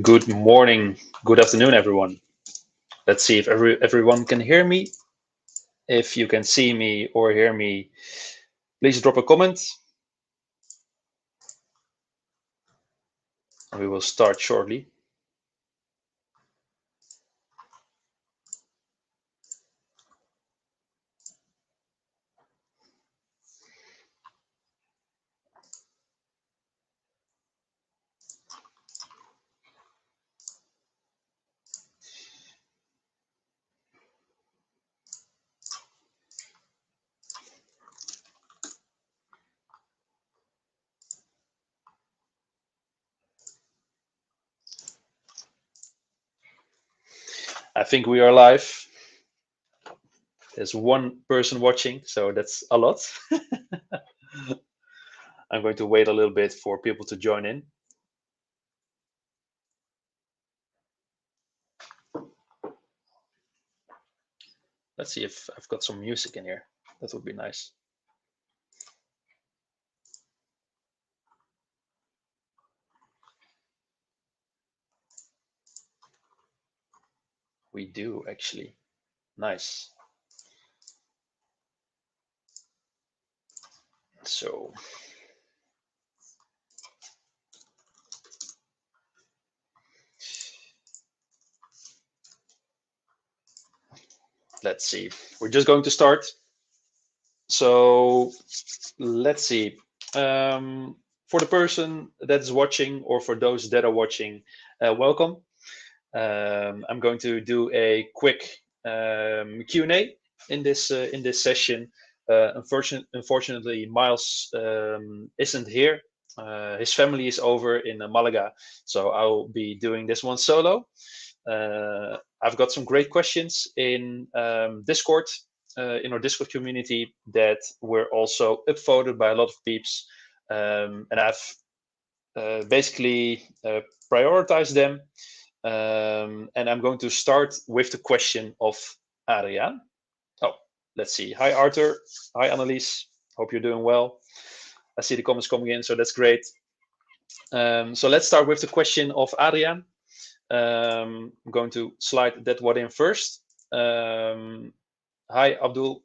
Good morning, good afternoon, everyone. Let's see if everyone can hear me. If you can see me or hear me, please drop a comment. We will start shortly. I think we are live. There's one person watching, so that's a lot. I'm going to wait a little bit for people to join in. Let's see if I've got some music in here. That would be nice. We do actually. Nice. So let's see. We're just going to start. So let's see. For the person that is watching, or for those that are watching, welcome. I'm going to do a quick Q&A in this session. Unfortunately, Miles isn't here. His family is over in Malaga, so I'll be doing this one solo. I've got some great questions in Discord, in our Discord community, that were also upvoted by a lot of peeps, and I've basically prioritized them. And I'm going to start with the question of Adriaan. Oh, let's see. Hi, Arthur. Hi, Annelies. Hope you're doing well. I see the comments coming in, so that's great. So let's start with the question of Adriaan. I'm going to slide that one in first. Hi, Abdul.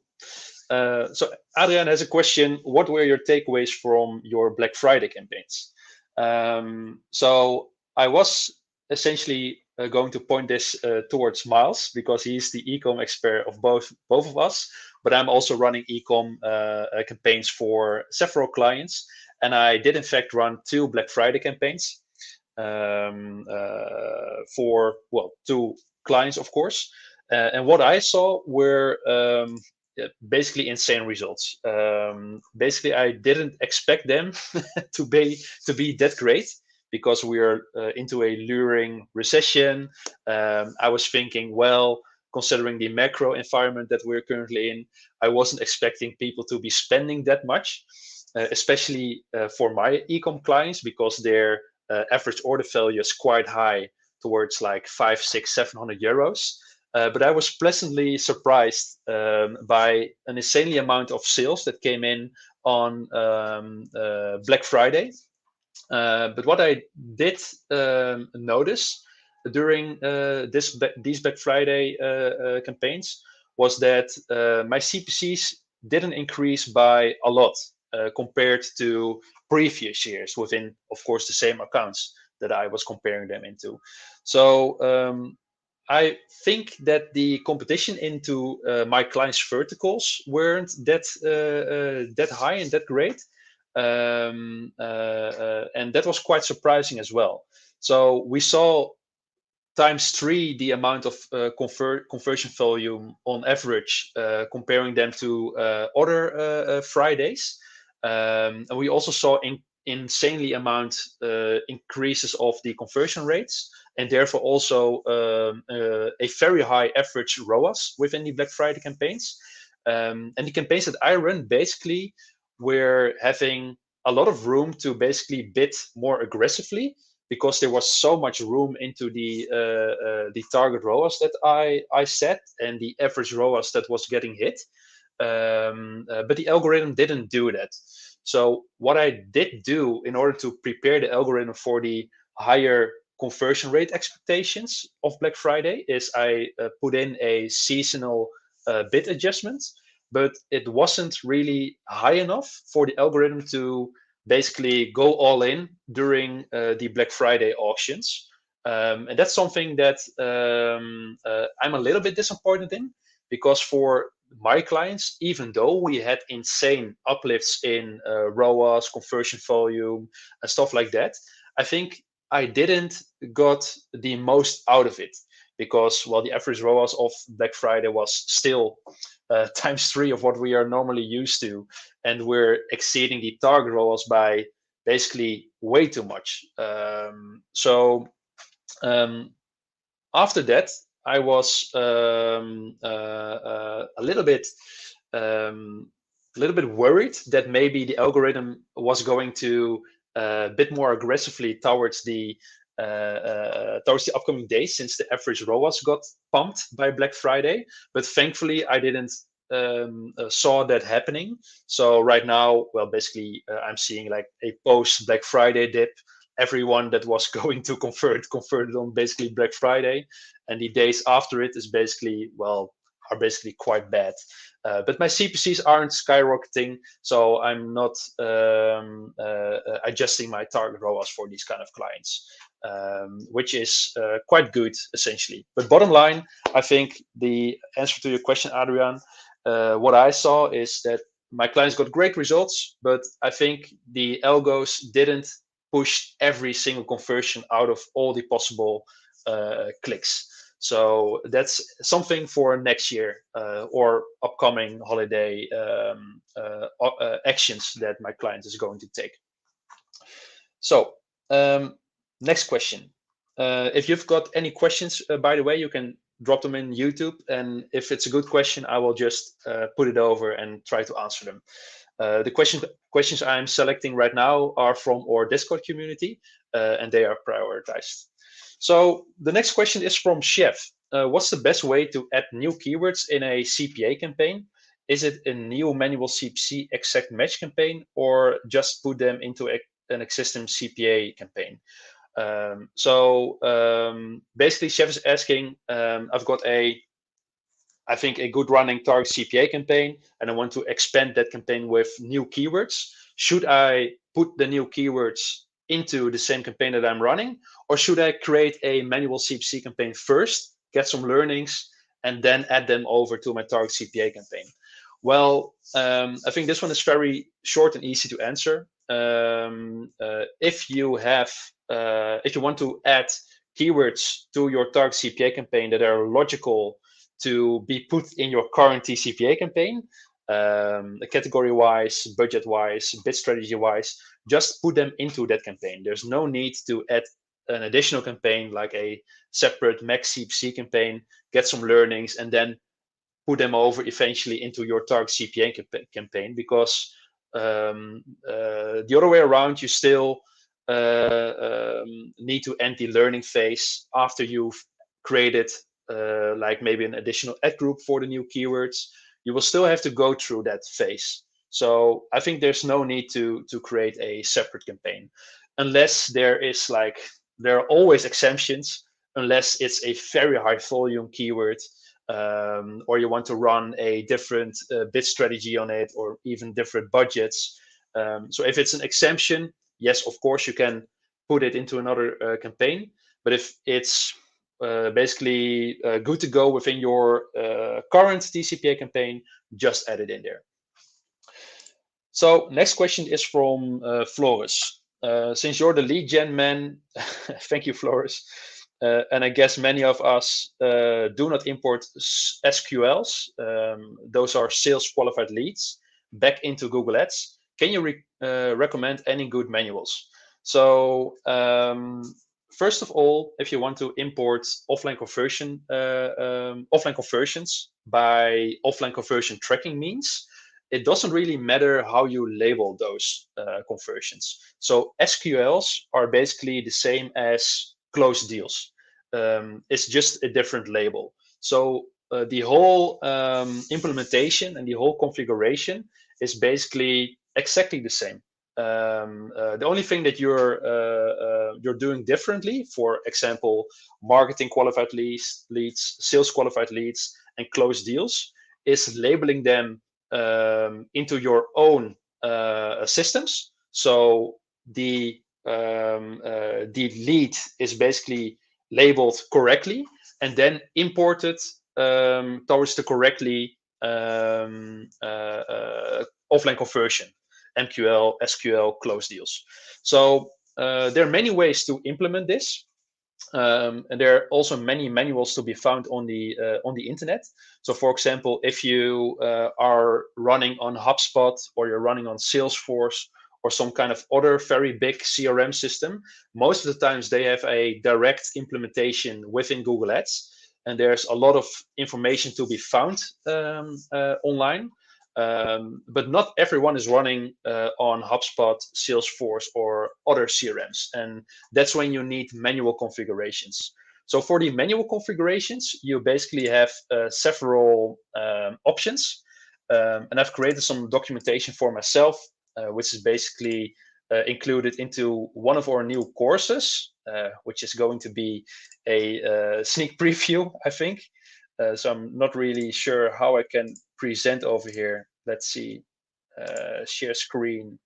So Adriaan has a question. What were your takeaways from your Black Friday campaigns? So I was essentially going to point this towards Miles, because he's the ecom expert of both of us. But I'm also running ecom campaigns for several clients, and I did in fact run 2 Black Friday campaigns for, well, 2 clients, of course. And what I saw were basically insane results. Basically, I didn't expect them to be that great, because we are into a luring recession. I was thinking, well, considering the macro environment that we're currently in, I wasn't expecting people to be spending that much, especially for my ecom clients, because their average order value is quite high, towards like 5, 6, 700 euros. But I was pleasantly surprised by an insanely amount of sales that came in on Black Friday. But what I did notice during these Black Friday campaigns was that my CPCs didn't increase by a lot compared to previous years within, of course, the same accounts that I was comparing them into. So I think that the competition into my clients' verticals weren't that high and that great, and that was quite surprising as well. So we saw times 3 the amount of conversion volume on average, comparing them to other Fridays. And we also saw insanely amount increases of the conversion rates, and therefore also a very high average ROAS within the Black Friday campaigns. And the campaigns that I run basically were having a lot of room to basically bid more aggressively, because there was so much room into the target ROAS that I set, and the average ROAS that was getting hit. But the algorithm didn't do that. So what I did do in order to prepare the algorithm for the higher conversion rate expectations of Black Friday is I put in a seasonal bid adjustment, but it wasn't really high enough for the algorithm to basically go all in during the Black Friday auctions. And that's something that I'm a little bit disappointed in, because for my clients, even though we had insane uplifts in ROAS, conversion volume, and stuff like that, I think I didn't got the most out of it, because well, the average ROAS of Black Friday was still times 3 of what we are normally used to, and we're exceeding the target ROAS by basically way too much. Um, after that, I was a little bit worried that maybe the algorithm was going to a bit more aggressively towards the upcoming days, since the average ROAS got pumped by Black Friday. But thankfully, I didn't saw that happening. So right now, well, basically, I'm seeing like a post Black Friday dip. Everyone that was going to converted on basically Black Friday, and the days after it is basically, well, are basically quite bad. But my CPCs aren't skyrocketing, so I'm not adjusting my target ROAS for these kind of clients, which is quite good essentially. But bottom line, I think the answer to your question, Adrian, what I saw is that my clients got great results, but I think the algos didn't push every single conversion out of all the possible clicks. So that's something for next year or upcoming holiday actions that my client is going to take. So next question. If you've got any questions, by the way, you can drop them in YouTube, and if it's a good question, I will just put it over and try to answer them. The questions I'm selecting right now are from our Discord community, and they are prioritized. So the next question is from Chef. What's the best way to add new keywords in a CPA campaign? Is it a new manual CPC exact match campaign, or just put them into an existing CPA campaign? Basically, Chef is asking, I've got I think a good running target CPA campaign, and I want to expand that campaign with new keywords. Should I put the new keywords into the same campaign that I'm running, or should I create a manual CPC campaign first, get some learnings, and then add them over to my target CPA campaign? Well, I think this one is very short and easy to answer. If you want to add keywords to your target CPA campaign that are logical to be put in your current TCPA campaign, category-wise, budget-wise, bid strategy-wise, just put them into that campaign. There's no need to add an additional campaign like a separate max CPC campaign, get some learnings, and then put them over eventually into your target CPA campaign, because the other way around, you still need to end the learning phase after you've created like maybe an additional ad group for the new keywords. You will still have to go through that phase. So I think there's no need to create a separate campaign, unless there are always exemptions, unless it's a very high volume keyword, or you want to run a different bid strategy on it, or even different budgets. So if it's an exemption, yes, of course you can put it into another campaign. But if it's basically good to go within your current TCPA campaign, just add it in there. So next question is from Floris. Since you're the lead gen man, thank you, Floris. And I guess many of us do not import SQLs. Those are sales qualified leads back into Google Ads. Can you recommend any good manuals? So first of all, if you want to import offline conversions by offline conversion tracking means, it doesn't really matter how you label those conversions. So SQLs are basically the same as closed deals. It's just a different label. So the whole implementation and the whole configuration is basically exactly the same. the only thing that you're doing differently, for example, marketing qualified leads, sales qualified leads, and closed deals, is labeling them into your own systems. So the lead is basically labeled correctly and then imported towards the correctly offline conversion, MQL, SQL, close deals. So there are many ways to implement this. And there are also many manuals to be found on the internet. So, for example, if you are running on HubSpot or you're running on Salesforce or some kind of other very big CRM system, most of the times they have a direct implementation within Google Ads, and there's a lot of information to be found online. But not everyone is running on HubSpot, Salesforce, or other CRMs. And that's when you need manual configurations. So for the manual configurations, you basically have several options. And I've created some documentation for myself, which is basically included into one of our new courses, which is going to be a sneak preview, I think. So I'm not really sure how I can present over here. Let's see, share screen.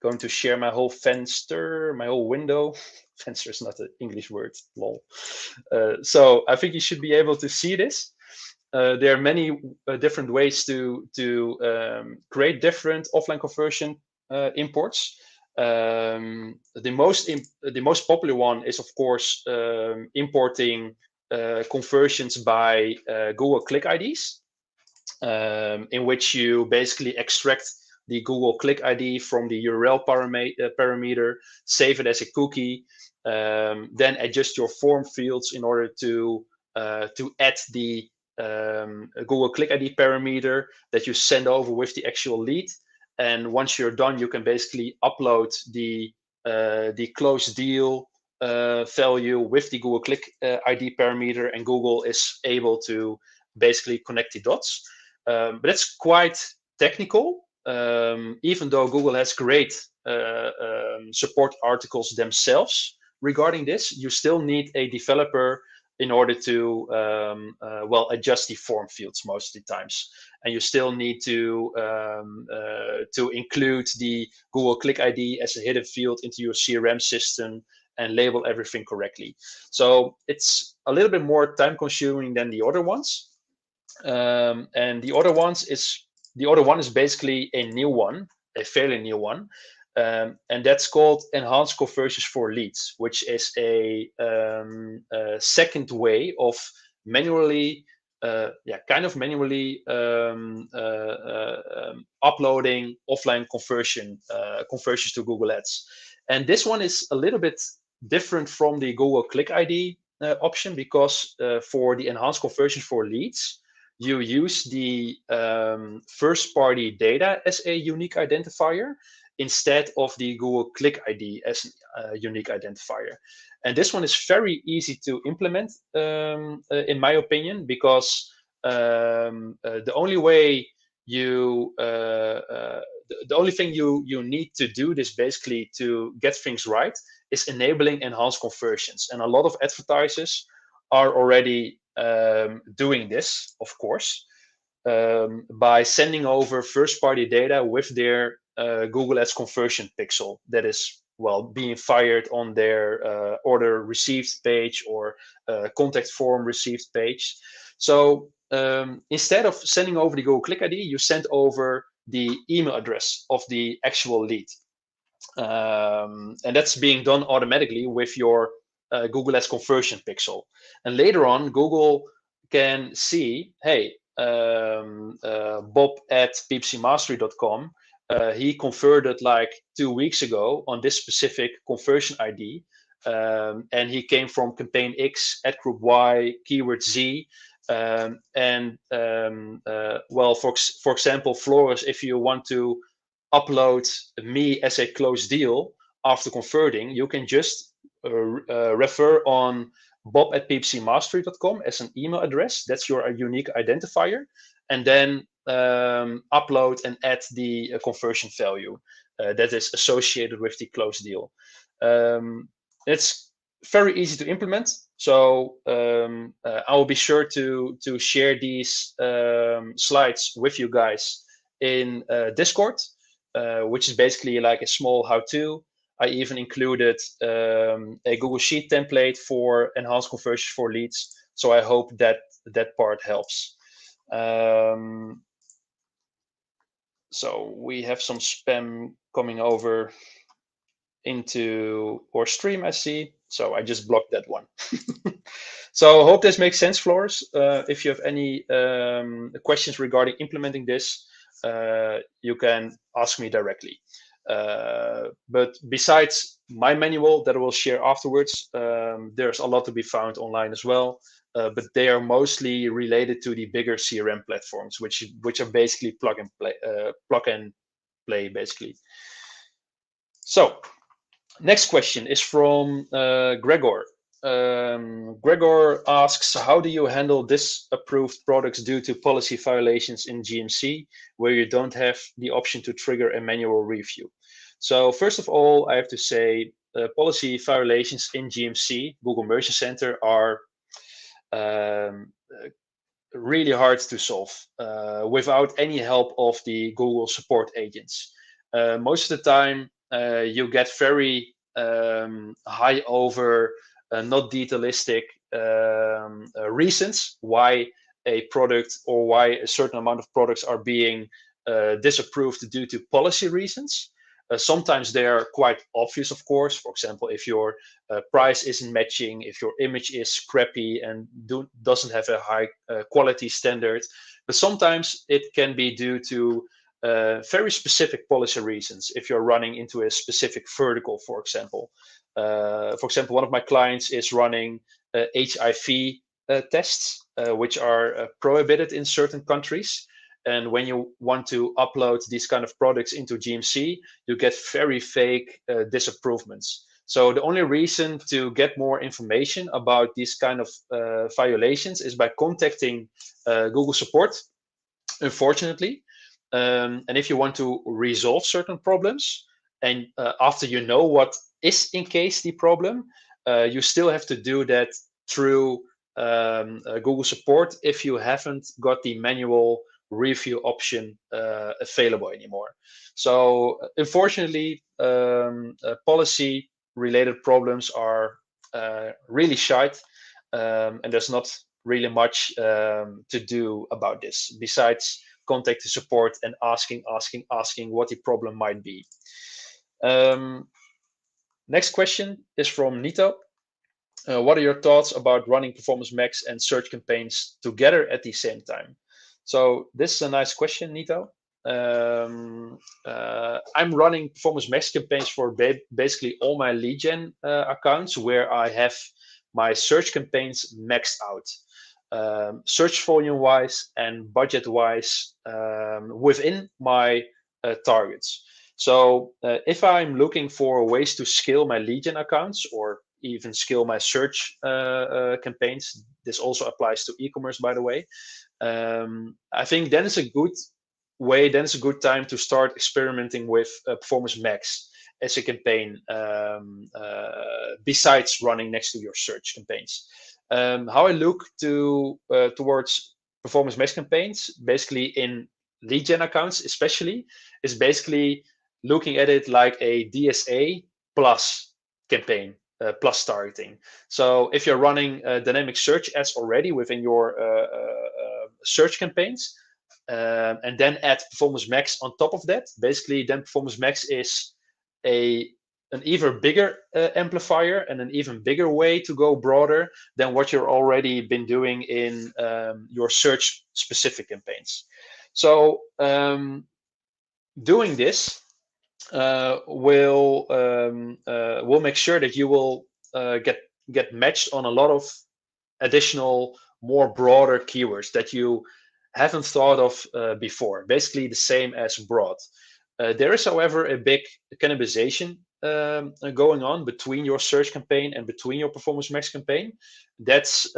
Going to share my whole fenster, my whole window. Fenster is not an English word, lol. So I think you should be able to see this. There are many different ways to create different offline conversion imports. The most popular one is, of course, importing conversions by Google Click IDs, in which you basically extract the Google Click ID from the URL parameter, save it as a cookie, then adjust your form fields in order to add the Google Click ID parameter that you send over with the actual lead. And once you're done, you can basically upload the closed deal value with the Google Click ID parameter, and Google is able to basically connect the dots. But it's quite technical. Even though Google has great support articles themselves regarding this, you still need a developer in order to adjust the form fields most of the times, and you still need to include the Google Click ID as a hidden field into your CRM system and label everything correctly. So it's a little bit more time consuming than the other ones, and the other one is basically a new one, a fairly new one. And that's called Enhanced Conversions for Leads, which is a second way of manually, uploading offline conversions to Google Ads. And this one is a little bit different from the Google Click ID option, because for the Enhanced Conversions for Leads, you use the first-party data as a unique identifier instead of the Google Click ID as a unique identifier. And this one is very easy to implement, in my opinion, because the only way the only thing you need to do this basically to get things right is enabling enhanced conversions. And a lot of advertisers are already doing this, of course, by sending over first-party data with their Google Ads conversion pixel that is being fired on their order received page or contact form received page. So instead of sending over the Google Click ID, you send over the email address of the actual lead, and that's being done automatically with your Google Ads conversion pixel. And later on, Google can see, hey, Bob at ppcmastery.com, he converted like 2 weeks ago on this specific conversion ID, and he came from campaign X, ad group Y, keyword Z. For example, Flores, if you want to upload me as a closed deal after converting, you can just refer on bob at ppcmastery.com as an email address. That's your unique identifier. And then upload and add the conversion value that is associated with the closed deal. It's very easy to implement. So I will be sure to share these slides with you guys in Discord, which is basically like a small how-to. I even included a Google Sheet template for enhanced conversions for leads. So I hope that that part helps. So we have some spam coming over into our stream, I see. So I just blocked that one. So I hope this makes sense, Floris. If you have any questions regarding implementing this, you can ask me directly. But besides my manual that I will share afterwards, there's a lot to be found online as well. But they are mostly related to the bigger CRM platforms, which are basically plug and play basically. So next question is from Gregor. Gregor asks, how do you handle disapproved products due to policy violations in GMC, where you don't have the option to trigger a manual review? So first of all, I have to say policy violations in GMC, Google Merchant Center, are really hard to solve without any help of the Google support agents. Most of the time, you get very high over not detailistic reasons why a product or why a certain amount of products are being disapproved due to policy reasons. Sometimes they are quite obvious, of course. For example, if your price isn't matching, if your image is crappy and doesn't have a high quality standard. But sometimes it can be due to very specific policy reasons. If you're running into a specific vertical, for example. One of my clients is running HIV tests, which are prohibited in certain countries. And when you want to upload these kind of products into GMC, you get very fake disapprovements. So the only reason to get more information about these kind of violations is by contacting Google support, unfortunately. And if you want to resolve certain problems, and after you know what is in case the problem, you still have to do that through Google support if you haven't got the manual review option available anymore. So unfortunately, policy related problems are really shite, and there's not really much to do about this besides contact the support and asking what the problem might be. Next question is from Nito. What are your thoughts about running Performance Max and search campaigns together at the same time? So this is a nice question, Nito. I'm running Performance Max campaigns for basically all my lead gen accounts where I have my search campaigns maxed out. Search volume wise and budget wise within my targets. So if I'm looking for ways to scale my lead gen accounts or even scale my search campaigns, this also applies to e-commerce, by the way. I think then it's a good time to start experimenting with Performance Max as a campaign besides running next to your search campaigns. How I look towards Performance Max campaigns, basically in lead gen accounts especially, is basically looking at it like a DSA plus campaign, plus targeting. So if you're running dynamic search ads already within your search campaigns, and then add Performance Max on top of that, basically then Performance Max is an even bigger amplifier and an even bigger way to go broader than what you're already been doing in your search specific campaigns. So doing this will make sure that you will get matched on a lot of additional, more broader keywords that you haven't thought of before. Basically the same as broad. There is, however, a big cannibalization going on between your search campaign and between your Performance Max campaign. That's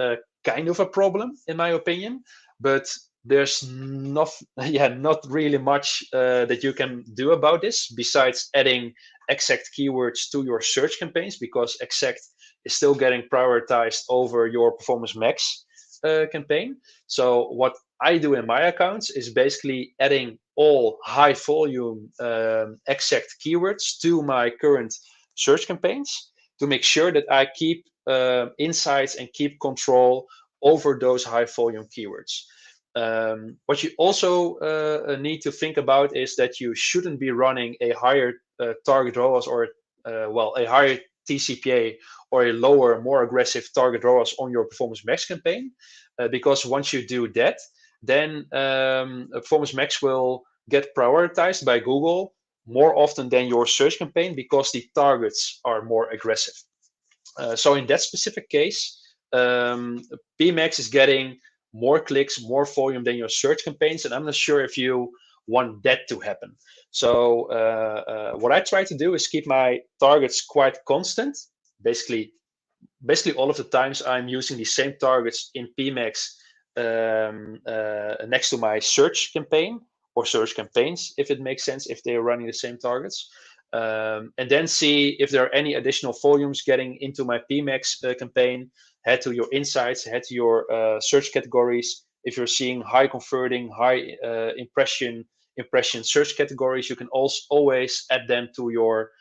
kind of a problem, in my opinion. But there's not yeah, not really much that you can do about this besides adding exact keywords to your search campaigns, because exact is still getting prioritized over your Performance Max campaign. So what I do in my accounts is basically adding all high volume exact keywords to my current search campaigns to make sure that I keep insights and keep control over those high volume keywords. What you also need to think about is that you shouldn't be running a higher target ROAS or a higher TCPA or a lower, more aggressive target ROAS on your Performance Max campaign, because once you do that, then Performance Max will get prioritized by Google more often than your search campaign because the targets are more aggressive. So in that specific case, PMax is getting more clicks, more volume than your search campaigns, and I'm not sure if you want that to happen. So what I try to do is keep my targets quite constant. Basically all of the times I'm using the same targets in PMax next to my search campaign or search campaigns, if it makes sense, if they're running the same targets. And then see if there are any additional volumes getting into my PMax campaign. Head to your insights, head to your search categories. If you're seeing high converting, high impression search categories, you can also always add them to your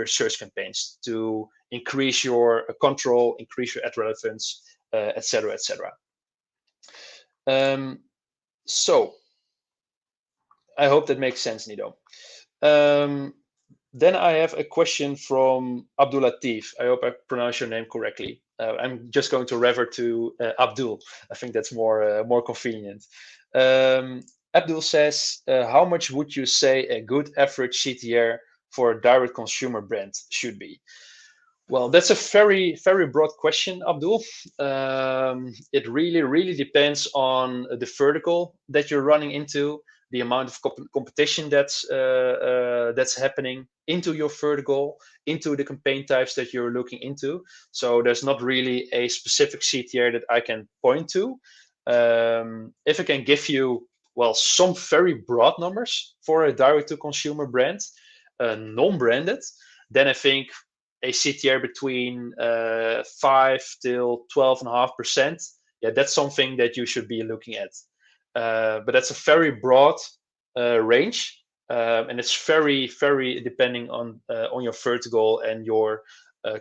search campaigns to increase your control, increase your ad relevance, etc., etc. So I hope that makes sense, Nido. Then I have a question from Abdul Latif. I hope I pronounce your name correctly. I'm just going to revert to Abdul. I think that's more convenient. Abdul says, how much would you say a good average CTR for a direct consumer brand should be? Well, that's a very, very broad question, Abdul. It really depends on the vertical that you're running into, the amount of competition that's happening into your vertical, into the campaign types that you're looking into. So there's not really a specific CTR that I can point to. If I can give you, well, some very broad numbers for a direct-to-consumer brand, non-branded, then I think a CTR between 5 till 12.5%. Yeah, that's something that you should be looking at. But that's a very broad range, and it's very depending on your vertical and your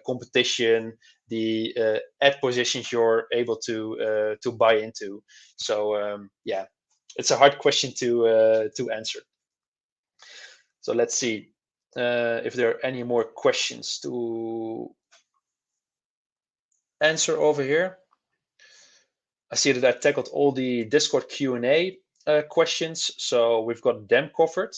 competition, the ad positions you're able to buy into. So yeah, it's a hard question to answer. So let's see if there are any more questions to answer over here. I see that I tackled all the Discord Q&A questions, so we've got them covered.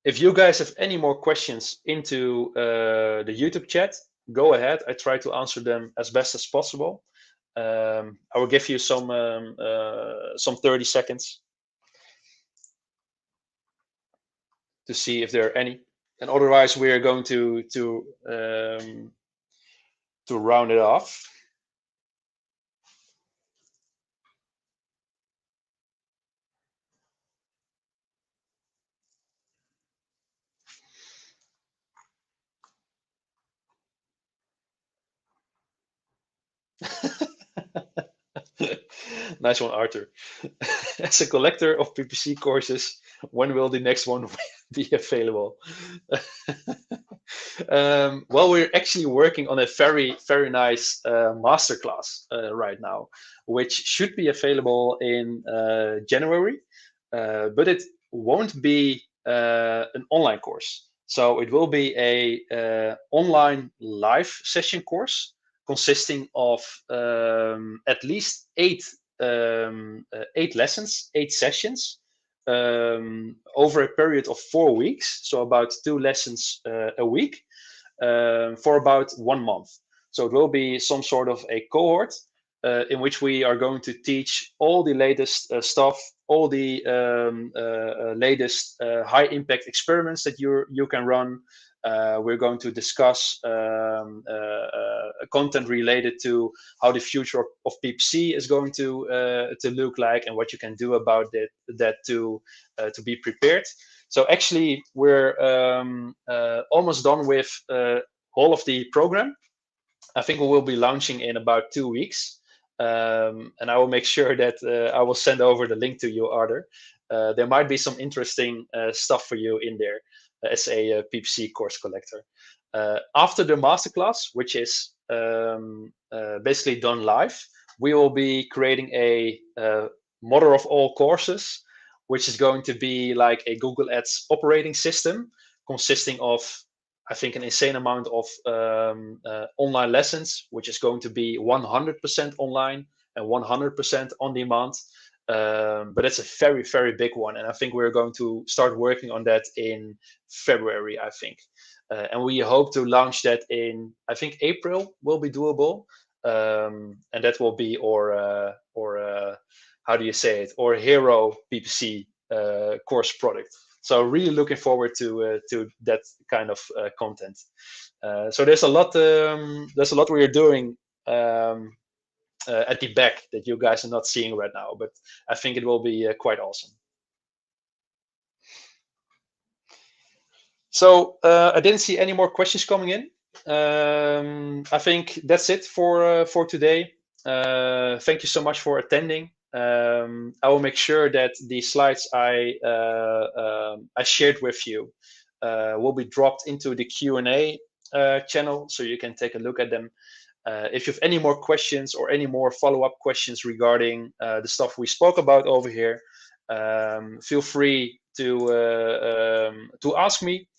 If you guys have any more questions into the YouTube chat, go ahead. I try to answer them as best as possible. I will give you some 30 seconds to see if there are any, and otherwise we are going to round it off. Nice one, Arthur. As a collector of PPC courses, when will the next one be available? Well, we're actually working on a very nice masterclass right now, which should be available in January, but it won't be an online course. So it will be a online live session course consisting of at least eight lessons, 8 sessions over a period of 4 weeks. So about 2 lessons a week for about 1 month. So it will be some sort of a cohort in which we are going to teach all the latest stuff all the latest high impact experiments that you can run. We're going to discuss content related to how the future of PPC is going to look like, and what you can do about that to be prepared. So actually, we're almost done with all of the program. I think we will be launching in about 2 weeks. And I will make sure that I will send over the link to you, Arthur. There might be some interesting stuff for you in there as a PPC course collector. After the masterclass, which is basically done live, we will be creating a mother of all courses, which is going to be like a Google Ads operating system consisting of, I think, an insane amount of online lessons, which is going to be 100% online and 100% on demand. But it's a very, very big one. And I think we're going to start working on that in February, I think. And we hope to launch that in, I think, April will be doable. And that will be how do you say it, or hero PPC course product. So really looking forward to that kind of content. So there's a lot we are doing at the back that you guys are not seeing right now, but I think it will be quite awesome. So I didn't see any more questions coming in. I think that's it for today. Thank you so much for attending. I will make sure that the slides I shared with you will be dropped into the Q&A channel, so you can take a look at them. If you have any more questions or any more follow-up questions regarding the stuff we spoke about over here, feel free to ask me.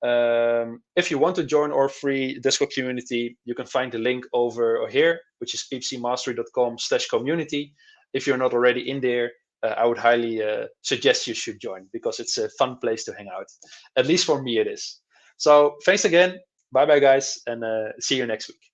If you want to join our free Discord community, you can find the link over here, which is ppcmastery.com/community. If you're not already in there, I would highly suggest you should join, because it's a fun place to hang out. At least for me, it is. So thanks again. Bye-bye, guys, and see you next week.